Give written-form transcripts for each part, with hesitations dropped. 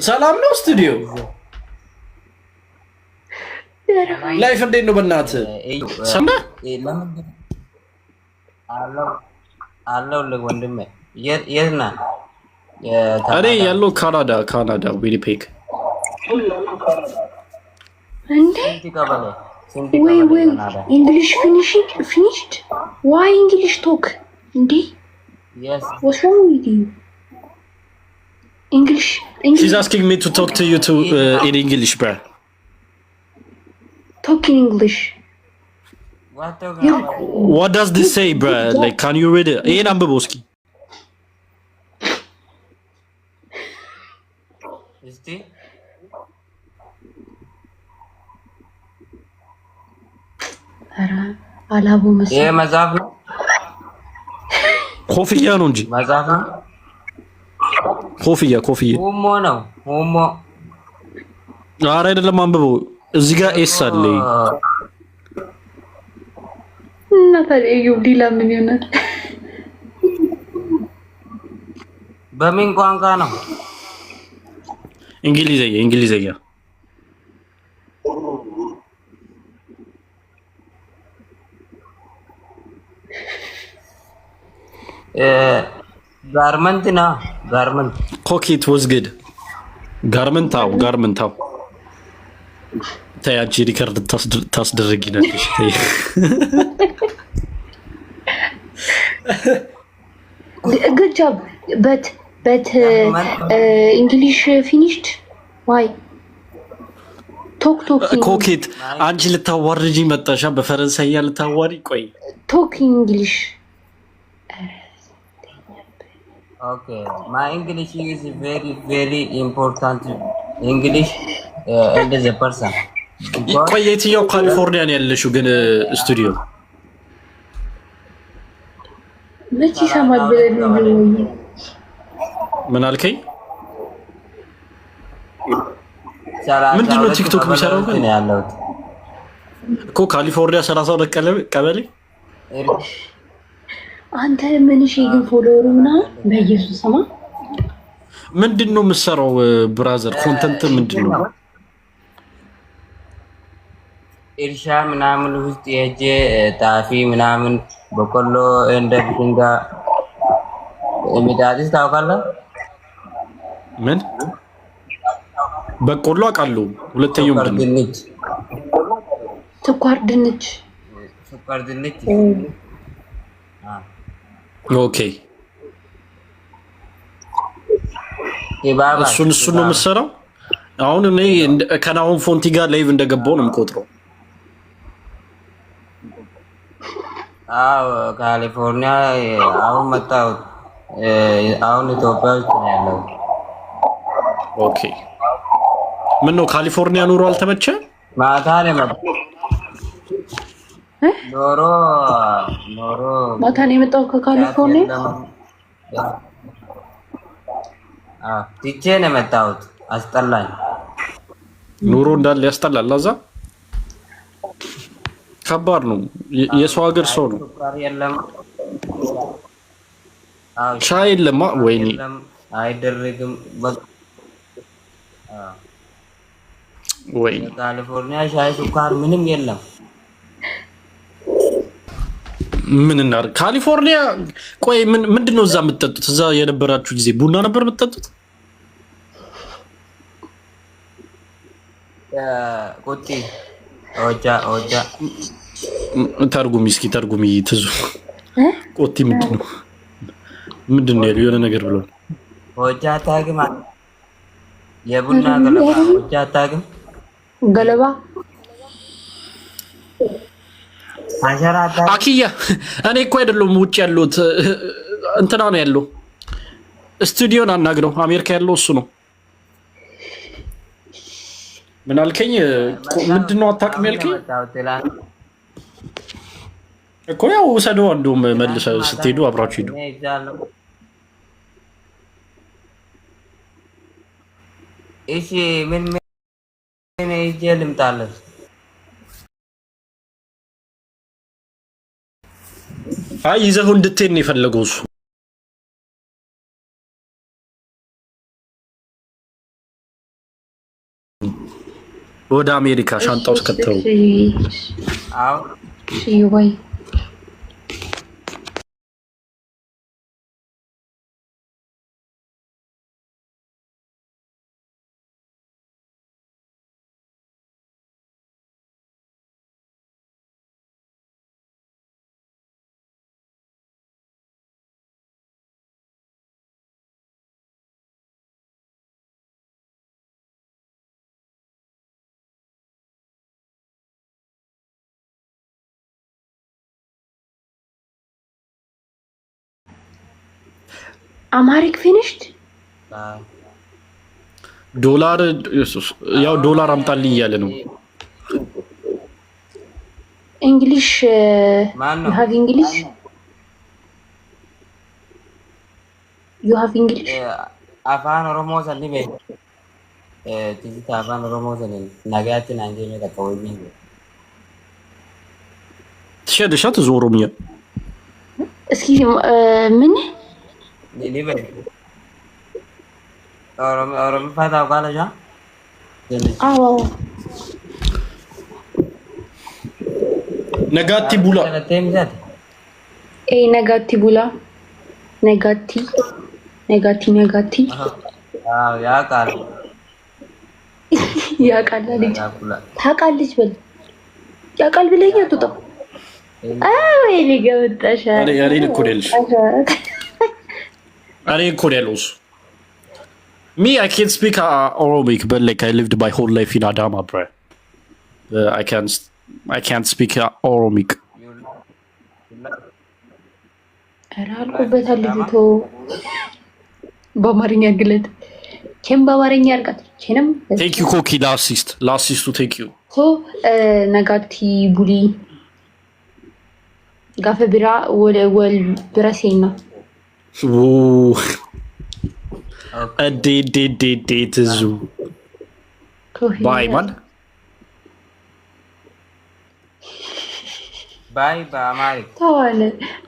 ሰላም ነው ስቱዲዮ ላይፍ እንዴት ነው በእናት ሰማ አለው ለወንድሜ የትና እኔ ያለው ካናዳ ዊኒፔግ እንዴ ወይ English finished why English talk እንዴ yes what's wrong with you English she's asking me to talk to you in English bro talk in English what does this say bro like can you read it ይሄን አንብበው እስኪ እስቲ አላቡ ይሄ መጽሐፍ ነው ኮፍያ ነው እንጂ መጽሐፍ ነው ኮፍያ ሁሞ ነው ሁሞ ኧረ አይደለም አንብበው እዚህ ጋር ኤስ አለ እና ታዲያ ዲላ ምን ይሆናል በምን ቋንቋ ነው እንግሊዘኛ ጋርመንት ኮኪት was good ጋርመንታው ታያጂ ሪከርድ ታስደርጊናለሽ good job but English finished why talk ኮኪት አንቺ ልታዋርጂ መጣሻ በፈረንሳይኛ ልታዋሪ ቆይ talk English okay my English is very important English and as a person ቆይ የትኛው ካሊፎርኒያ ነው ያለሽው ግን ስቱዲዮ መቼ ሰማል ምን አልከኝ ምንድነው ቲክቶክ የሚሰራው ግን ያለው እኮ ካሊፎርኒያ 32 ቀበሌ አንተ ምን እሺ ግን ፎሎወሩና በኢየሱስ ስማ ምንድነው የምትሰራው ብራዘር ኮንተንት ምንድነው እርሻ ምናምን ውስጥ የጄ ጣፊ ምናምን በቆሎ እንደ ድንጋ የሚዳዲስ ታውቃለህ ምን በቆሎ አውቃለሁ ሁለተኛው ምንድነው ስኳር ድንች ኦኬ እሱን ነው የምትሰራው አሁን እኔ ከናውን ፎንቲ ጋር ላይቭ እንደገባው ነው የምቆጥረው አዎ ካሊፎርኒያ አሁን መጣሁ አሁን ኢትዮጵያ ውስጥ ነው ያለው ኦኬ ምን ነው ካሊፎርኒያ ኑሮ አልተመቸ ማታ ነው መጣሁ ኖሮ ማታ ነው የመጣው ከካሊፎርኒያ ትቼ ነው የመጣሁት አስጠላኝ ኑሮ እንዳለ ያስጠላል አዛ ከባድ ነው የሰው ሀገር ሰው ነው ሻይ የለም ወይኔ አይደረግም ወይኔ ካሊፎርኒያ ሻይ ስኳር ምንም የለም ምን እናር ካሊፎርኒያ ቆይ ምንድነው እዛ የምትጠጡት እዛ የነበራችሁ ጊዜ ቡና ነበር የምትጠጡት ቁጢ ኦጃ ተርጉሚ ትዙ ቆቲ ምንድነው የሆነ ነገር ብሎ ኦጃ ታግማ የቡና ገለባ ኦጃ ታግም ገለባ አኪያ እኔ እኮ አይደለም ውጭ ያለሁት እንትና ነው ያለው ስቱዲዮን አናግረው አሜሪካ ያለው እሱ ነው ምን አልከኝ ምንድነው አታውቅም ያልከኝ እኮ ያው ሰደው እንደውም መልሰው ስትሄዱ አብራችሁ ሄዱ እሺ ምን ይጀልም ታለስ አይ ይዘው እንድትሄድ ነው የፈለገው እሱ ወደ አሜሪካ ሻንጣ ውስጥ ከተው አዎ እሺ ወይ አማሪክ ፊኒሽድ ዶላር ያው ዶላር አምጣልኝ እያለ ነው። እንግሊሽ ማነው? you have English you have English afaan oromoo sanni be tizita afaan oromoo sanni nagaatti naanjee takawii ትሸድሻት እዙ ኦሮምኛ እስኪ ምን ሊበል ኦሮሞ ፋታው ካለሻ አዎ ነጋቲ ቡላ ነጋቲ ቡላ ነጋቲ ያ ቃል ልጅ ታውቃለች በል ያውቃል ብለኝ አትወጣም። አይ ሊገበጣሻ ያሬን እኮ ደልሽ አሬ እኮ ደልሽ Me, I can't speak Oromic, but like I lived my whole life in Adama, bro. I can't speak Oromic. አልኩበታል ልጅቶ በአማርኛ ግለት ኬም በአማርኛ አርጋት ኬንም Thank you, Koki, last assist to take you. So, ነጋቲ ቡሊ ጋፈ ቢራ ወል ብራሴና ትዙ ባይ ማን ባይ በአማሪክ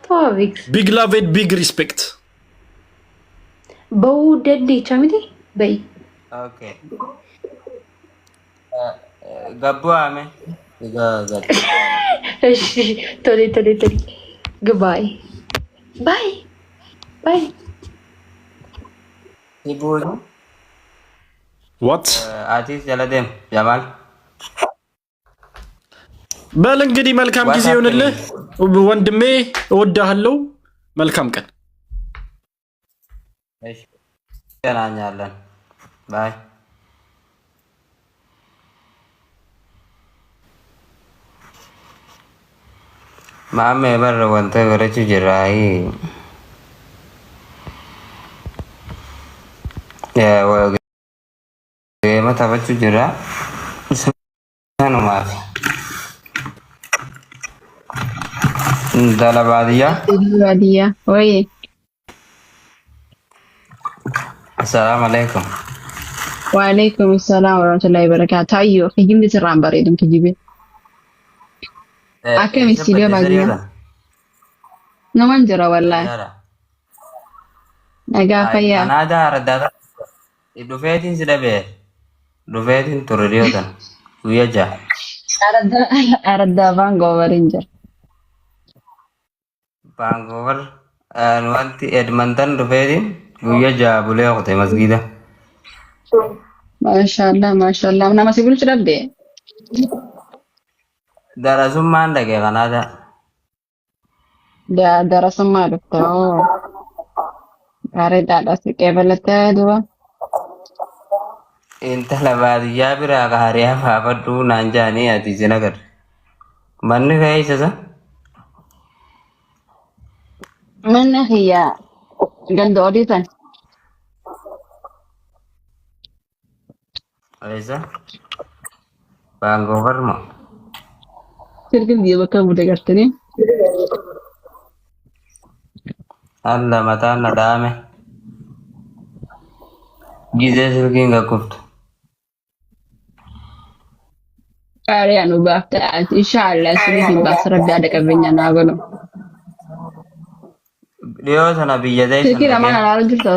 ተዋቪክስ ቢግ ላቭ ኤንድ ቢግ ሪስፔክት በውደድ ቻሚቴ በይ ኦኬ ገቡ አሜ እሺ ቶሌ ጉባይ ባይ ይቡዝ what አቲስ ያለደም ጀማል በል እንግዲህ መልካም ጊዜ ይሁንልህ ወንድሜ እወድሃለሁ መልካም ቀን እሺ ገናኛለን ባይ ማሜ በር ወንተ ገረቹ ጅራይ mata bacu jira sanu maaf dala badia oi assalamualaikum waalaikumsalam warahmatullahi wabarakatuh ayo kijimbi tiran baredum kijibe akam istiliyo bagia no manjara wallahi naga faya anada radada idufetin sidabe dufetin turdiyotan uyaja arada Vancouver injer Vancouver wanti Edmonton dufetin uyaja bule qote masgida mashallah nama sibulu chidabde darasumma andage kanada darasumma dokto are dada sikebelete duwa inta labadiya bira ka hariya fafaddu nanjani ati jinagar manni kai sasa manna hiya gando auditan aisa Vancouver mo sirkin dia bakal bude gartani alla mata nadame gize sirkin ga kuft are anu bakta inshallah sirkin basra da da kabenya na gano dio sana biya dai sirkin amana na rajul to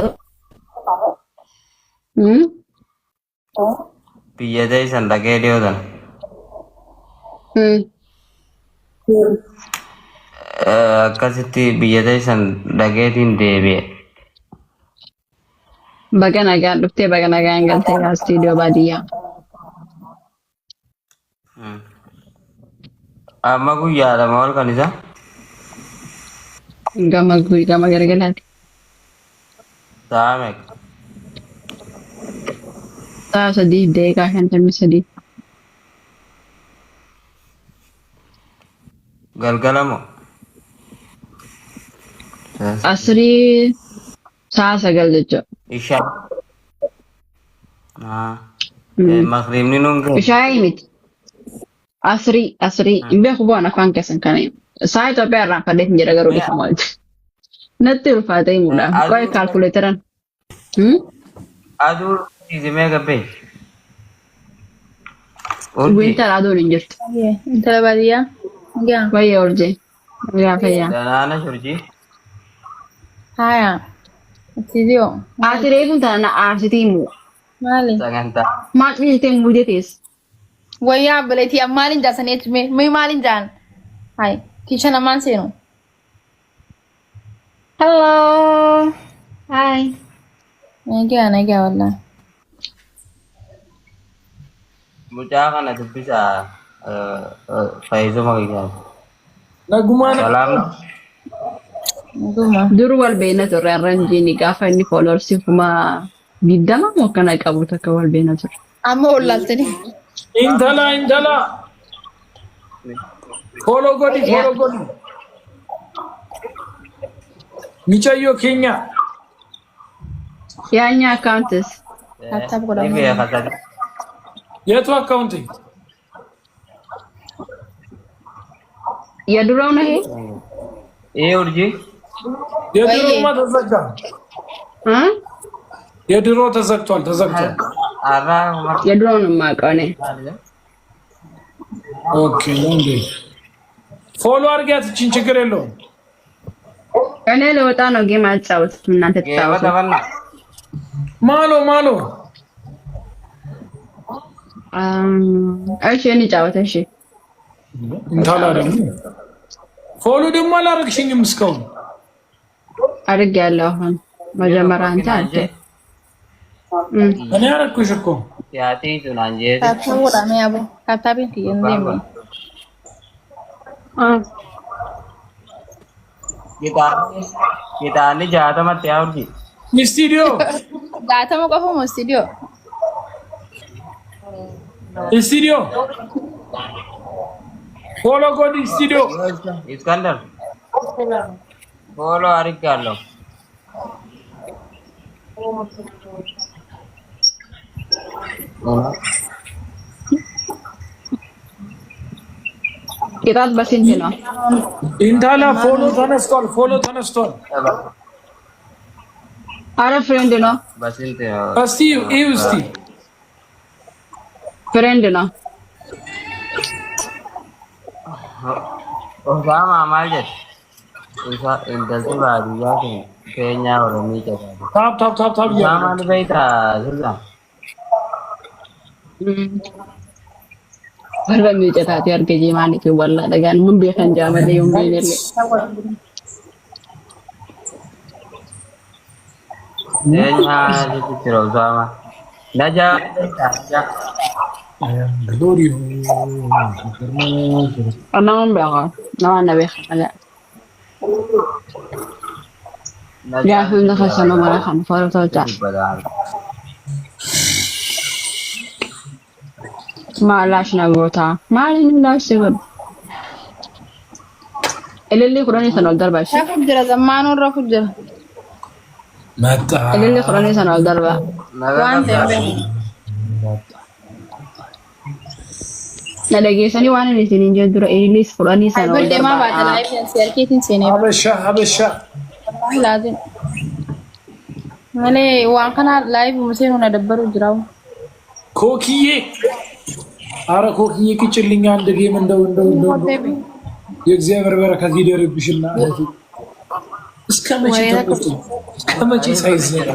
biyyatee san dhaqee dhiyootan. Akkasitti biyyatee san dhaqeetiin deebi'e. Baga nagaan dhuftee baga nagaan galtee istiidiyoo baadiyyaa. Amma guyyaa lama ol kan isa. Gama gargalaati. Sa'a meeqa? Sa'a 3:53. Galgala moo? Asrii sa'a 9 jechuudha. Ishaa. Magriibni nuun ga'e. Ishaayi miti. Asrii hin beeku bu'aan afaan keessan kana. Sa'a Itoophiyaa irraan fadheetiin jedha garuu dhifamu walitti. Natti ulfaatee himuudhaaf. Qo'ee kaalkuleetaran. Aduu dhiisimee gabbee. Winter aduun hin jirtu. Intala baadiyyaa. Fayyaa urjii. Yaa fayyaa. Danaana shurjii. Haya. Istiidiyoo. Ati reefuun tana na aarsitii himu. Maali? Sagantaa. Maal dhiirtee muudee teessa. Wayyaa bileetii maaliin jaasaneetu mee maaliin jaan? Hai. Kicha namaan seenu. Hello. Hi. Nagaa wallah. Mucaa kana dubbisaa fayyisuma kiyyaati. Nagumaan. Salaamna. Naguma. Dur wal beena turre arranjiini gaafa inni foolorsi kuma 20 moo kana qabu takka wal beena turre. Amma ollaaltani. Intala. Follow godi. Michayo Kenya. Yaanya accounts. Laptop ko daw. Kaya kasali. Yetu accounting. Ya duraw na he? Urjii. የድሮ ተዘጋ። የድሮ ተዘግቷል። የድሮ ነው የማውቀው እኔ። ኦኬ እንዴ ፎሎ አድርጊያት፣ እቺን ችግር የለውም። እኔ ለወጣ ነው ጌም አልጫወትም። እናንተ ተጫወቱ። ማሎ እሺ እኔ ጫወተ። እሺ እንታላ ደግሞ ፎሎ ደግሞ አላረግሽኝም እስካሁን። አድርጌያለሁ። አሁን መጀመሪያ አንተ አልተ እኔ አረኩሽ እኮ ያቴ ሱናንጄ ታታውራ ነው ያቦ ታታቢን ትየንዴም Kita jahata mati urjii. ስቱዲዮ ጋተሞ ቆፎ ስቱዲዮ ፎሎ ጎዲ ስቱዲዮ Iskandar. Follow ariggallo. ቅጣት በስንት ነው? ኢንታላ ፎሎ ተነስቷል። አረ ፍሬንድ ነው። Basinte. እስቲ እዩ እስቲ ፍሬንድ ነው። Osama maal jedhe? Intalli baadiyyaa kun keenyaa Oromii jedhama. ታፕ Osama ni beektaa sirna? Warra miiccataati argajee maaliif walla dhagaan mun beekan jaamalee yoon beeknelle. Keenyaa jechuudha Osama. Najaa beektaa? ግሎሪዮ Naman beeka. Naman na beeka kaya. Yaa hunda kasi naman kan para tolcha. Maalash na gota. Maalin lash siguro. Ililli kurani sanol darba shi. ራፉ ጅራ ዘማኑ ራፉ ጅራ መጣ Ililli kurani sanol darba. ዋንተ Na dhageessanii waan inni isin hin jedhu dura ilillis kurani sanol አይበል ደማ darba. ባተላይ ሴርኬቲን ሴኔ ሀበሻ ላዚም ማለ ዋን kana ላይቭ ሙሴኑ ነደበሩ ጅራው ኮኪዬ አረ ኮኪዬ ቅጭልኛ አንድ ጌም እንደው የእግዚአብሔር በረከት ይደርብሽና እስከ መቼ ተቆጡ? እስከ መቼ ሳይዘጋ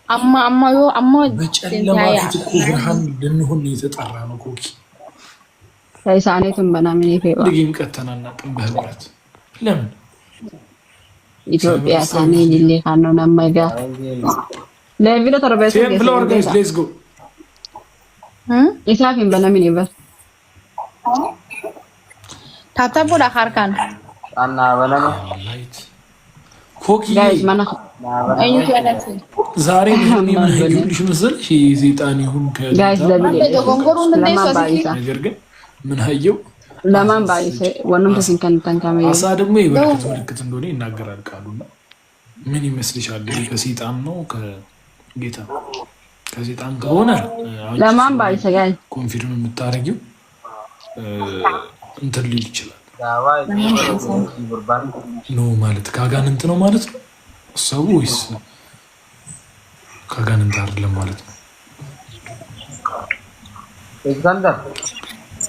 በጨለማ ፊት እኮ ብርሃን ልንሆን የተጠራ ነው ኮኪ። ሳይሳኔቱን በናምን ይፈባ ድግም ቀተናና ጥንበህ ብረት ለምን ኢትዮጵያ ሳኔ ሊሌ ካኖ ነማይጋ ለቪዲዮ ተረበሰ ቴምፕሎር ጋይስ ሌትስ ጎ ኢሳፊን በናምን ይበር ታታቦዳ ካርካን አና በለማ ላይት ኮኪ ጋይስ ማና አይኑ ያላችሁ ዛሬ ምን ይልሽ መሰልሽ ሰይጣን ይሁን ጋይስ ለቪዲዮ ጎንጎሩ እንደዚህ ነገር ግን ምን ሀየው ለማን ባይሰ ወንም ተሲንከን ተንካመ አሳ ደግሞ የበረከት ምልክት እንደሆነ ይናገራል ቃሉና ምን ይመስልሻል? ከሰይጣን ነው ከጌታ? ከሰይጣን ከሆነ ለማን ባይሰ ጋይ ኮንፊርም የምታረጊው እንትን ሊል ይችላል ነው ማለት ካጋንንት ነው ማለት ነው ሰው ወይስ ካጋንንት አይደለም ማለት ነው? እስካንዳር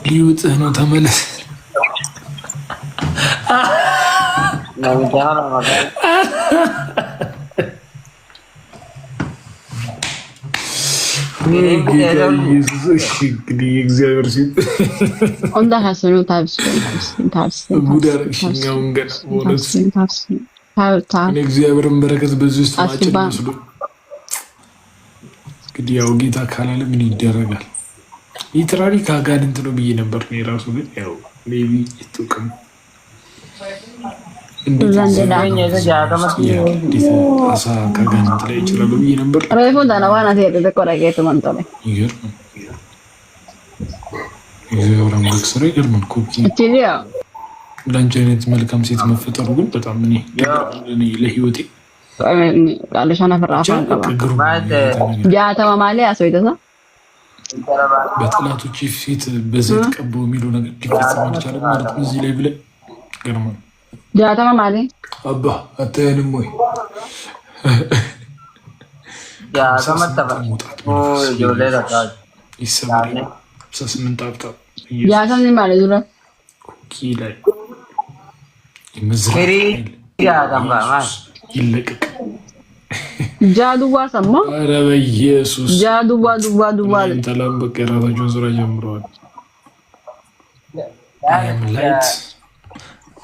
ሊውጥህ ነው ተመለስ። ነው ዳራ ማለት እግዚአብሔር ሲል እንዳ ሀሰኑ ታብስ እግዚአብሔርን በረከት በዚህ ውስጥ ማጭድ መስሎ እንግዲህ ያው ጌታ ካላለ ምን ይደረጋል? ሊትራሊ ካጋንንት ነው ብዬ ነበር ነው የራሱ ግን ያው ሜቢ ይጥቅም አሳ ካጋንንት ላይ ይችላል ብዬ ነበር። ሬፎን ዳናዋና ተቆረቀ ተቆረቀ ይገርም እግዚአብሔር አምላክ ስራ ይገርማል። ኮኪ እቺሊያ ለአንቺ አይነት መልካም ሴት መፈጠሩ ግን በጣም እኔ ለህይወቴ ቃልሻና ፈራፋ ጃተማ ማለ አሶይተሳ በጠላቶች ፊት በዘይት ቀበው የሚለው ነገር ሊፈጸም አልቻለም ማለት ነው። እዚህ ላይ ብለህ ገርማል። ጃተማ ማለ አባ አታየንም ወይ? ጃተማ ተባ ጆሌ ለካ ይሰማል 8 አፍታ ጃተማ ማለ ዙራ ኮኪ ላይ ይመዝራል ጃተማ ማለ ይለቀቅ ጃዱዋ ሰማ ኧረ በኢየሱስ ጃዱዋ ተላም በቃ የራሳቸውን ስራ ጀምረዋል። I am light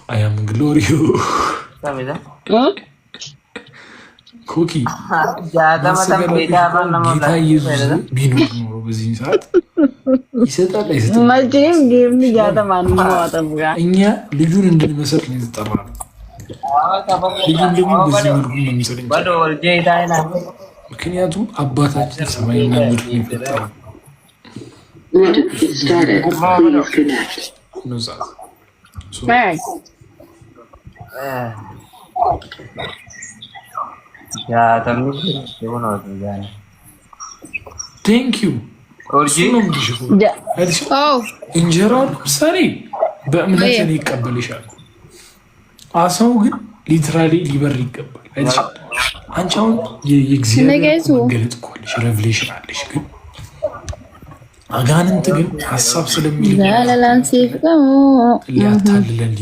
I am glory ኮኪ ጃተማ ጌታ ኢየሱስ ቢኖር ኖሮ በዚህ ሰዓት ይሰጣል አይሰጥም? መቼም ጌም ጃተማ ነው አጠብጋ እኛ ልጁን እንድንመሰል ነው የተጠራነው። ልጁን ደግሞ በዚህ መልኩ ነው የሚሰለኝ። ምክንያቱም አባታችን ሰማይና ምድር የፈጠረው ቴንክ ዩ እንጀራ ለምሳሌ በእምነት እኔ ይቀበልሻል። አሳው ግን ሊትራሊ ሊበር ይገባል። አንቺ አሁን የእግዚአብሔር መገለጥ እኮ አለሽ፣ ሬቭሌሽን አለሽ። ግን አጋንንት ግን ሀሳብ ሊያታልለን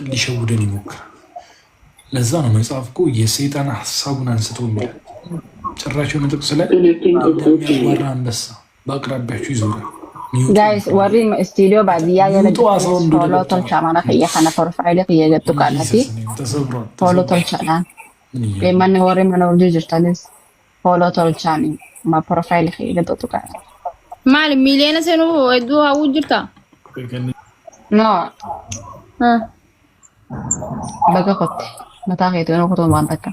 ሊሸውደን ይሞክራል። ለዛ ነው መጽሐፍ እኮ የሰይጣን ሀሳቡን አንስቶ የሚላል ጭራቸው ጥቅስ ላይ እንደሚያጓራ አንበሳ በአቅራቢያችሁ ይዞራል። ጋይስ ወሪ ስቱዲዮ ባዲያ ያለች ፎሎ ተልቻማና ከየካና ፕሮፋይል ከየገጡ ቃላቲ ፎሎ ተልቻና የማን ወሪ ማነው ዲጂታልስ ፎሎ ተልቻኒ ማ ፕሮፋይል ከየገጡ ቃላ ማል ሚሊየን ሰኑ እዱ አው ጅርታ ኖ በጋኮት መታ ከየቱ ነው ኮቶ ማንተካ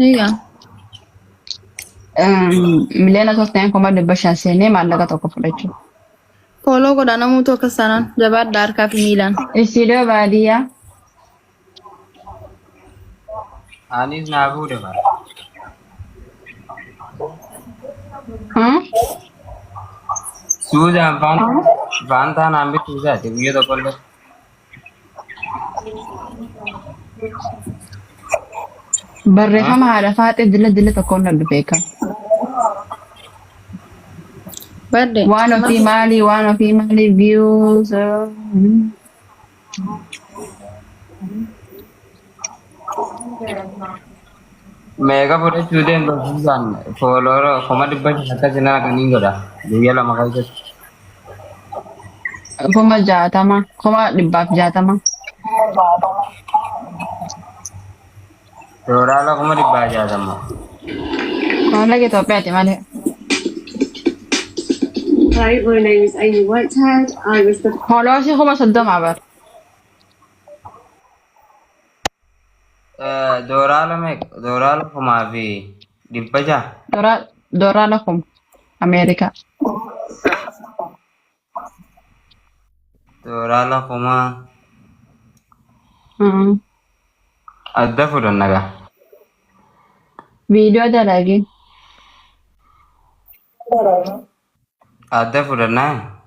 ይያ ሚሊየን ሶስተኛ ኮማንድ በሻንሴኔ ማለጋ ተቆፈለች ፎሎ ጎዳና ሙቶ ከሳናን ጀባድ ዳር ካፍ ሚላን ስቱዲዮ ባዲያ አኒስ ናቡ ደባ ሱዛ ቫንታ ናምቢት ሱዛ ደብየ ተቆለ በረሃማ አረፋት ድለ ተቆነ ዱፌካ birthday one of the Mali views Mega pura student berjalan follower koma dibban kata jina kan ingoda dia lama kali Kuma jaatama. Kuma dhibbaaf jaatama. Dorala koma dibba aja sama Kuma lagi Itoophiyaati malee. Hi, my name is Amy Whitehead. I was the Followers kuma 30 bar. dorala koma fi dibba ja Dora lakum. Amerika. dorala koma Hmm. adda fudan naga Video ada lagi. adda fudan na